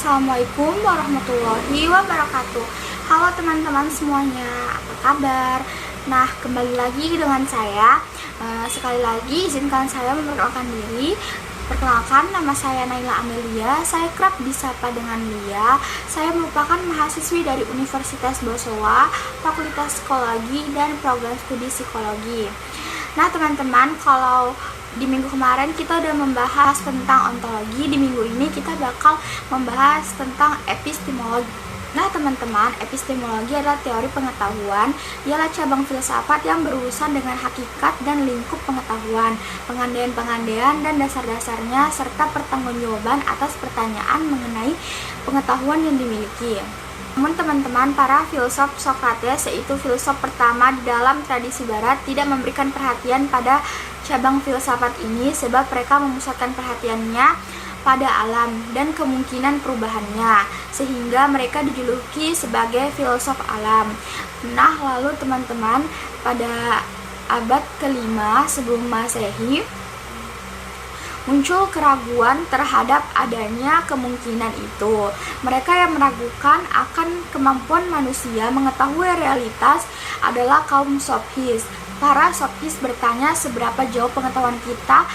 Assalamualaikum warahmatullahi wabarakatuh. Halo teman-teman semuanya, apa kabar? Nah, kembali lagi dengan saya. Sekali lagi izinkan saya memperkenalkan diri. Perkenalkan, nama saya Naila Amelia. Saya kerap disapa dengan Lia. Saya merupakan mahasiswi dari Universitas Bosowa, Fakultas Psikologi dan Program Studi Psikologi. Nah teman-teman, kalau di minggu kemarin kita udah membahas tentang ontologi, di minggu ini kita bakal membahas tentang epistemologi. Nah teman-teman, epistemologi adalah teori pengetahuan, ialah cabang filsafat yang berurusan dengan hakikat dan lingkup pengetahuan, pengandaian-pengandaian dan dasar-dasarnya, serta pertanggungjawaban atas pertanyaan mengenai pengetahuan yang dimiliki. Namun teman-teman, para filsuf Socrates, yaitu filsuf pertama di dalam tradisi barat, tidak memberikan perhatian pada cabang filsafat ini sebab mereka memusatkan perhatiannya pada alam dan kemungkinan perubahannya, sehingga mereka dijuluki sebagai filsuf alam. Nah, lalu teman-teman, pada abad ke-5 sebelum Masehi muncul keraguan terhadap adanya kemungkinan itu. Mereka yang meragukan akan kemampuan manusia mengetahui realitas adalah kaum Sophis. Para Sophis bertanya seberapa jauh pengetahuan kita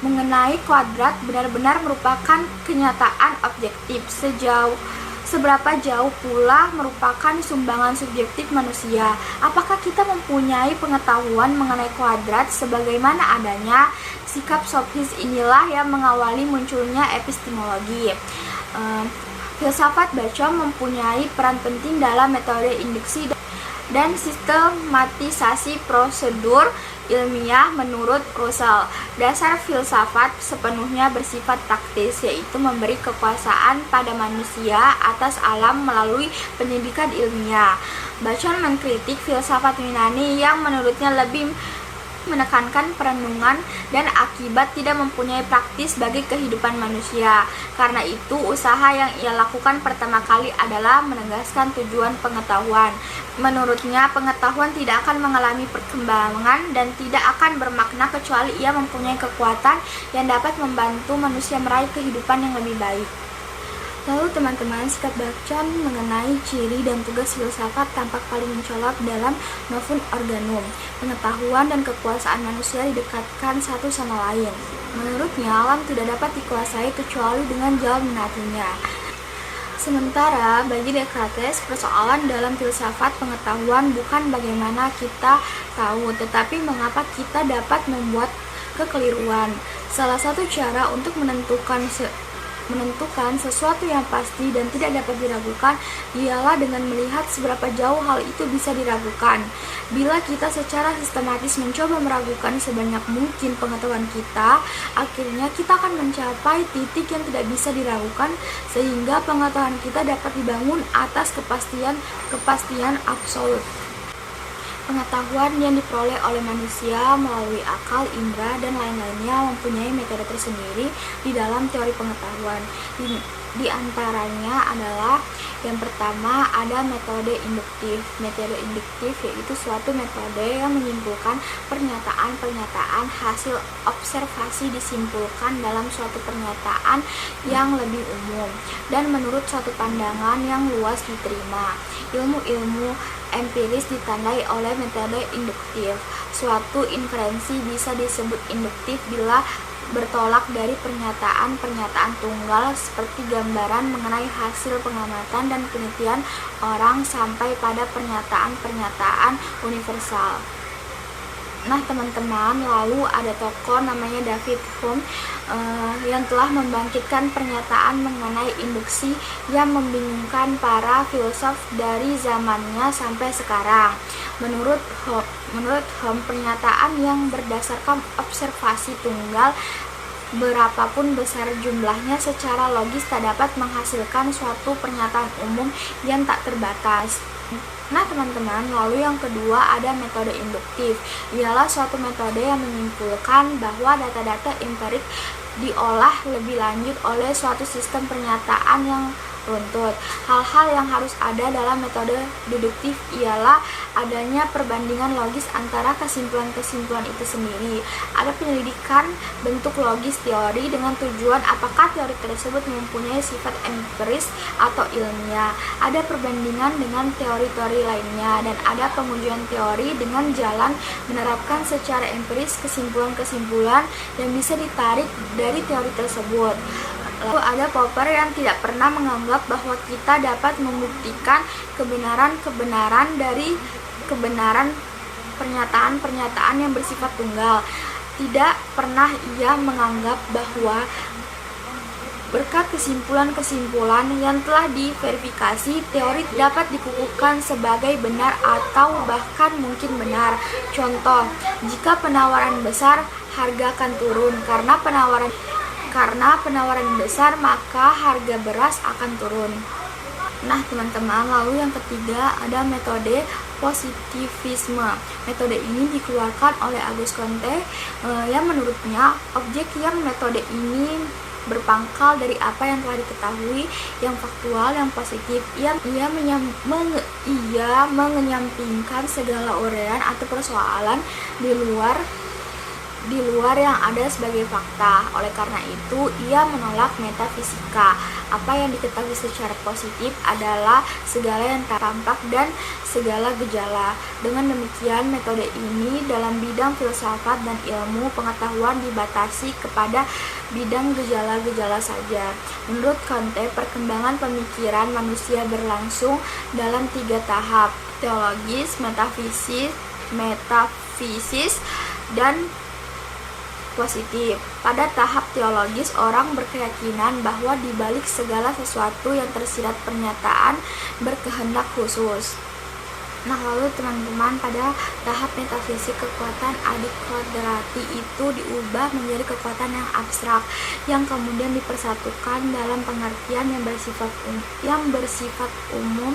mengenai kuadrat benar-benar merupakan kenyataan objektif, seberapa jauh pula merupakan sumbangan subjektif manusia. Apakah kita mempunyai pengetahuan mengenai kuadrat sebagaimana adanya? Sikap Sophis inilah yang mengawali munculnya epistemologi. Filsafat Bacem mempunyai peran penting dalam metode induksi dan sistematisasi prosedur ilmiah menurut Russell. Dasar filsafat sepenuhnya bersifat praktis, yaitu memberi kekuasaan pada manusia atas alam melalui pendidikan ilmiah. Bacem mengkritik filsafat Yunani yang menurutnya lebih menekankan perenungan dan akibat tidak mempunyai praktis bagi kehidupan manusia. Karena itu, usaha yang ia lakukan pertama kali adalah menegaskan tujuan pengetahuan. Menurutnya, pengetahuan tidak akan mengalami perkembangan dan tidak akan bermakna kecuali ia mempunyai kekuatan yang dapat membantu manusia meraih kehidupan yang lebih baik. Lalu teman-teman, sikap Bacem mengenai ciri dan tugas filsafat tampak paling mencolok dalam Novum Organum. Pengetahuan dan kekuasaan manusia didekatkan satu sama lain. Menurutnya, alam tidak dapat dikuasai kecuali dengan jalan menaatinya. Sementara bagi Descartes, persoalan dalam filsafat pengetahuan bukan bagaimana kita tahu, tetapi mengapa kita dapat membuat kekeliruan. Salah satu cara untuk menentukan sesuatu yang pasti dan tidak dapat diragukan ialah dengan melihat seberapa jauh hal itu bisa diragukan. Bila kita secara sistematis mencoba meragukan sebanyak mungkin pengetahuan kita, akhirnya kita akan mencapai titik yang tidak bisa diragukan, sehingga pengetahuan kita dapat dibangun atas kepastian absolut. Pengetahuan yang diperoleh oleh manusia melalui akal, indera, dan lain-lainnya mempunyai metode tersendiri di dalam teori pengetahuan. Di antaranya adalah yang pertama ada metode induktif. Metode induktif yaitu suatu metode yang menyimpulkan pernyataan-pernyataan hasil observasi disimpulkan dalam suatu pernyataan yang lebih umum dan menurut suatu pandangan yang luas diterima. Ilmu-ilmu empiris ditandai oleh metode induktif. Suatu inferensi bisa disebut induktif bila bertolak dari pernyataan-pernyataan tunggal seperti gambaran mengenai hasil pengamatan dan penelitian orang sampai pada pernyataan-pernyataan universal. Nah teman-teman, lalu ada tokoh namanya David Hume yang telah membangkitkan pernyataan mengenai induksi yang membingungkan para filsuf dari zamannya sampai sekarang. Menurut Hume, pernyataan yang berdasarkan observasi tunggal berapapun besar jumlahnya secara logis tak dapat menghasilkan suatu pernyataan umum yang tak terbatas. Nah teman-teman, lalu yang kedua ada metode induktif. Ialah suatu metode yang menyimpulkan bahwa data-data empirik diolah lebih lanjut oleh suatu sistem pernyataan yang runtut. Hal-hal yang harus ada dalam metode deduktif ialah adanya perbandingan logis antara kesimpulan-kesimpulan itu sendiri. Ada penyelidikan bentuk logis teori dengan tujuan apakah teori tersebut mempunyai sifat empiris atau ilmiah. Ada perbandingan dengan teori-teori lainnya, dan ada pengujian teori dengan jalan menerapkan secara empiris kesimpulan-kesimpulan yang bisa ditarik dari teori tersebut. Lalu ada Popper yang tidak pernah menganggap bahwa kita dapat membuktikan kebenaran dari kebenaran pernyataan-pernyataan yang bersifat tunggal. Tidak pernah ia menganggap bahwa berkat kesimpulan-kesimpulan yang telah diverifikasi, teori dapat dikukuhkan sebagai benar atau bahkan mungkin benar. Contoh, jika penawaran besar, harga akan turun. Karena penawaran besar, maka harga beras akan turun. Nah teman-teman, lalu yang ketiga ada metode positivisme. Metode ini dikeluarkan oleh Auguste Comte yang menurutnya objek yang metode ini berpangkal dari apa yang telah diketahui, yang faktual, yang positif. Ia menyampingkan segala uraian atau persoalan di luar yang ada sebagai fakta. Oleh karena itu, ia menolak metafisika. Apa yang diketahui secara positif adalah segala yang tampak dan segala gejala. Dengan demikian, metode ini dalam bidang filsafat dan ilmu pengetahuan dibatasi kepada bidang gejala-gejala saja. Menurut Comte, perkembangan pemikiran manusia berlangsung dalam 3 tahap: teologis, metafisis, dan positif. Pada tahap teologis, orang berkeyakinan bahwa di balik segala sesuatu yang tersirat pernyataan berkehendak khusus. Nah, lalu teman-teman, pada tahap metafisik, kekuatan adik kodrati itu diubah menjadi kekuatan yang abstrak, yang kemudian dipersatukan dalam pengertian yang bersifat umum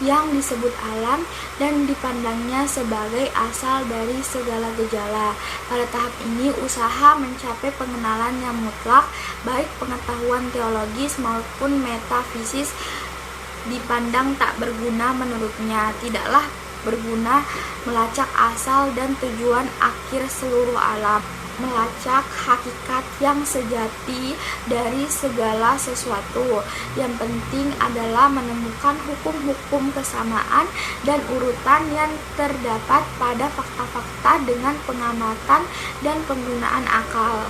yang disebut alam dan dipandangnya sebagai asal dari segala gejala. Pada tahap ini, usaha mencapai pengenalan yang mutlak, baik pengetahuan teologis maupun metafisis, dipandang tak berguna menurutnya. Tidaklah berguna melacak asal dan tujuan akhir seluruh alam, melacak hakikat yang sejati dari segala sesuatu. Yang penting adalah menemukan hukum-hukum kesamaan dan urutan yang terdapat pada fakta-fakta dengan pengamatan dan penggunaan akal.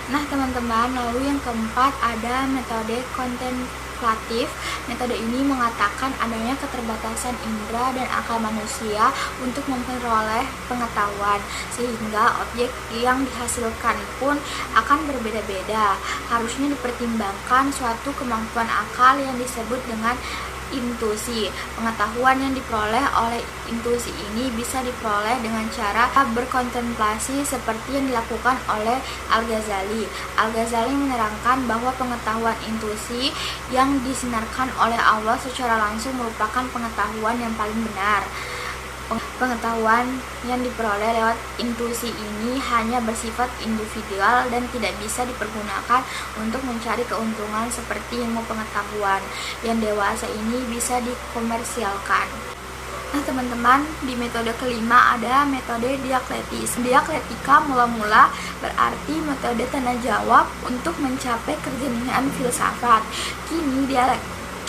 Nah teman-teman, lalu yang keempat ada metode kontemplatif. Metode ini mengatakan adanya keterbatasan indera dan akal manusia untuk memperoleh pengetahuan, sehingga objek yang dihasilkan pun akan berbeda-beda. Harusnya dipertimbangkan suatu kemampuan akal yang disebut dengan intuisi. Pengetahuan yang diperoleh oleh intuisi ini bisa diperoleh dengan cara berkontemplasi seperti yang dilakukan oleh Al-Ghazali. Al-Ghazali menerangkan bahwa pengetahuan intuisi yang disinarkan oleh Allah secara langsung merupakan pengetahuan yang paling benar. Pengetahuan yang diperoleh lewat intuisi ini hanya bersifat individual dan tidak bisa dipergunakan untuk mencari keuntungan seperti ilmu pengetahuan yang dewasa ini bisa dikomersialkan. Nah teman-teman, di metode kelima ada metode diaklektis. Diaklektika mula-mula berarti metode tanya jawab untuk mencapai kejernihan filsafat.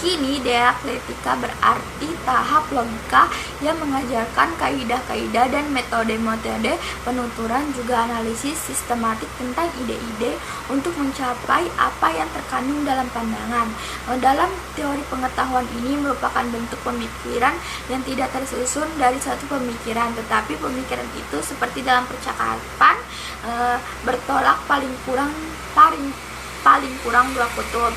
Kini dialektika berarti tahap logika yang mengajarkan kaidah-kaidah dan metode-metode penuturan, juga analisis sistematik tentang ide-ide untuk mencapai apa yang terkandung dalam pandangan. Dalam teori pengetahuan ini merupakan bentuk pemikiran yang tidak tersusun dari satu pemikiran, tetapi pemikiran itu seperti dalam percakapan bertolak paling kurang 2 kutub.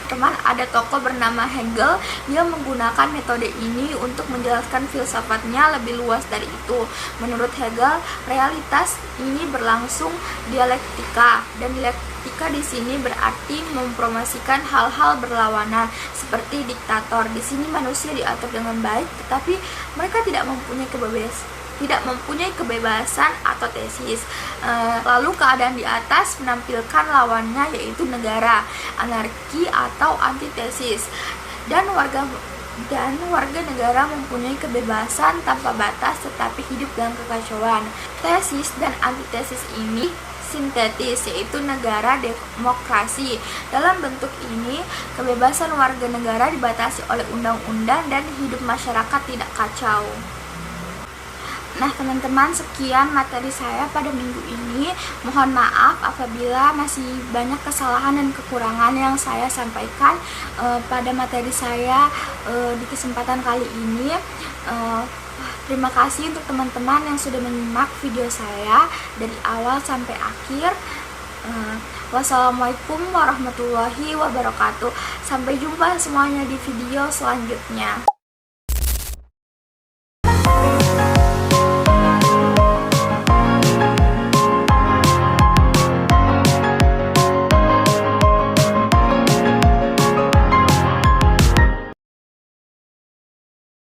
Teman, ada tokoh bernama Hegel. Dia menggunakan metode ini untuk menjelaskan filsafatnya lebih luas dari itu. Menurut Hegel, realitas ini berlangsung dialektika, dan dialektika di sini berarti mempromosikan hal-hal berlawanan seperti diktator. Di sini manusia diatur dengan baik, tetapi mereka tidak mempunyai tidak mempunyai kebebasan atau tesis. Lalu keadaan di atas menampilkan lawannya, yaitu negara, anarki atau antitesis. Dan warga negara mempunyai kebebasan tanpa batas tetapi hidup dalam kekacauan. Tesis dan antitesis ini sintetis, yaitu negara demokrasi. Dalam bentuk ini, kebebasan warga negara dibatasi oleh undang-undang dan hidup masyarakat tidak kacau. Nah teman-teman, sekian materi saya pada minggu ini. Mohon maaf apabila masih banyak kesalahan dan kekurangan yang saya sampaikan pada materi saya di kesempatan kali ini. Terima kasih untuk teman-teman yang sudah menyimak video saya dari awal sampai akhir. Wassalamualaikum warahmatullahi wabarakatuh. Sampai jumpa semuanya di video selanjutnya.